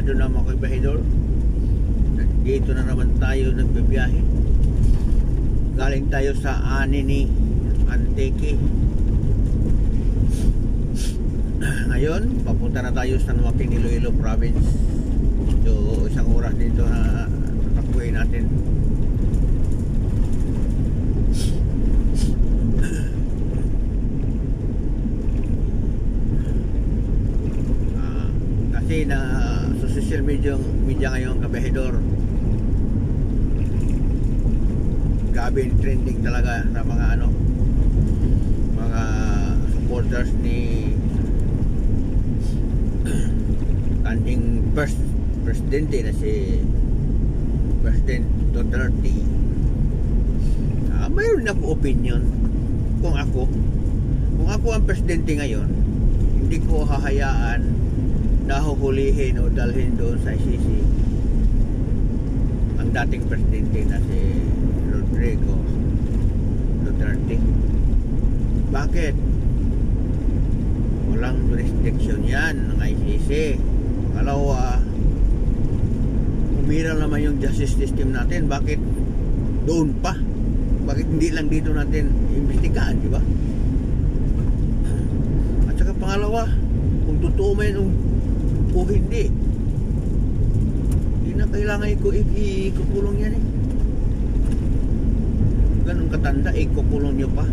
Sabado na mga kabahidor. Dito na naman tayo nagbibiyahe. Galing tayo sa Anini, Antique. Ngayon, papunta na tayo sa San Joaquin, Iloilo Province. So, isang oras dito na tatakbuhin natin. Kasi na sa social media ngayon kabahidor, grabe trending talaga sa mga mga supporters ni ating presidente na si President Duterte. Mayroon ako opinion. Kung ako ang presidente ngayon, hindi ko hahayaan na huhulihin o dalhin doon sa ICC ang dating presidente na si Rodrigo Duterte. Bakit? Walang jurisdiction yan ng ICC. Pangalawa, umira naman yung justice system natin. Bakit doon pa? Bakit hindi lang dito natin imbestigahan, di ba? At saka pangalawa, kung totoo man o hindi na kailangan ikukulong yan eh. Ganun katanda, ikukulong nyo pa.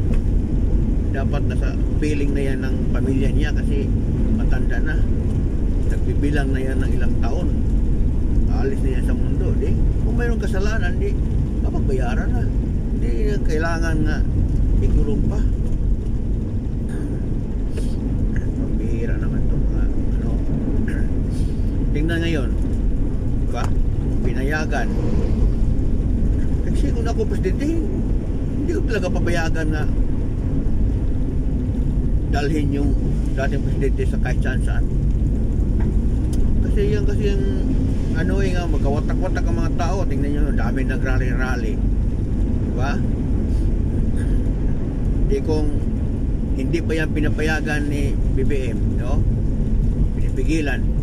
Dapat nasa piling na yan ng pamilya niya kasi matanda na. Nagbibilang na yan ng ilang taon. Aalis na yan sa mundo. Di? Kung mayroong kasalanan, di mapagbayaran na. Hindi kailangan nga ikulong pa. Pambihira naman ito. Tingnan ngayon, diba? Pinayagan. Kasi kung ako presidente, hindi ko talaga papayagan na dalhin yung dating presidente sa kahit saan. Kasi yung nga, magkawatak-watak ang mga tao. Tingnan nyo, dami nagrally-rally. Diba? Hindi kung hindi pa yan pinapayagan ni BBM, no? Pinipigilan.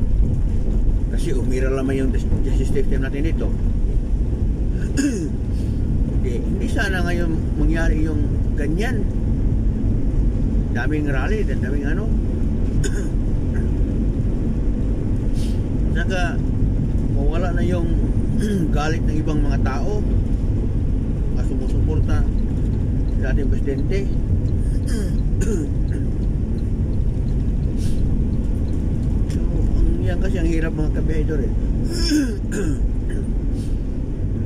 Kasi umira naman yung justice system natin dito. Hindi sana ngayon mangyari yung ganyan. Daming rally, daming Saka mawala na yung galit ng ibang mga tao na sumusuporta sa ating presidente. Yan kasi ang hirap mga kabahidor eh.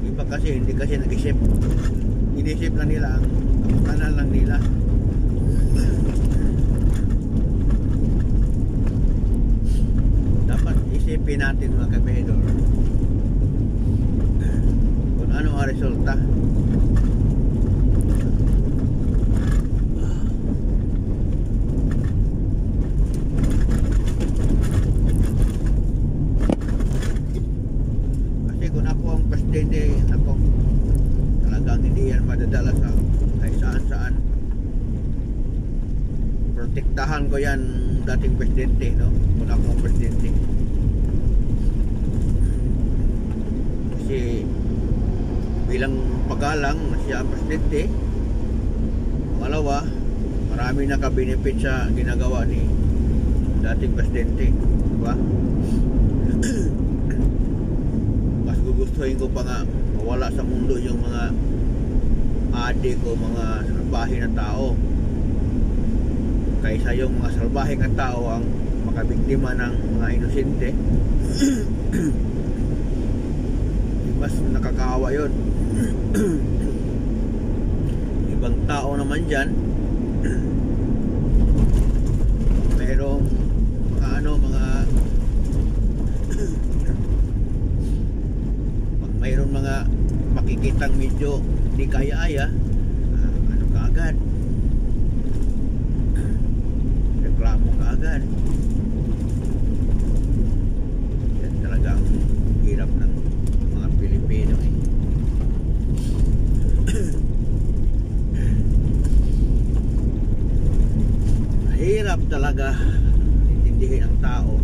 Iba kasi hindi kasi nag-isip. Inisip lang nila ang kapakanan lang nila. Dapat isipin natin mga kabahidor kung ano ang resulta. Presidente ako, talagang hindi yan madadala sa kahit saan. Protektahan ko yan dating presidente, no? Kung akong presidente. Kasi bilang pagalang na siya ang presidente, pangalawa, marami nakabenefit sa ginagawa ni dating presidente, diba? Gustuhin ko pa nga mawala sa mundo yung mga adik o mga salbahe na tao kaysa yung mga salbahe na tao ang makabiktima ng mga inosente. Mas nakakaawa yun. Ibang tao naman dyan merong mayroon mga makikitang medyo di kaya-aya, kaagad reklamo kaagad. Yan talagang hirap ng mga Pilipino eh. Hirap talaga intindihin ang tao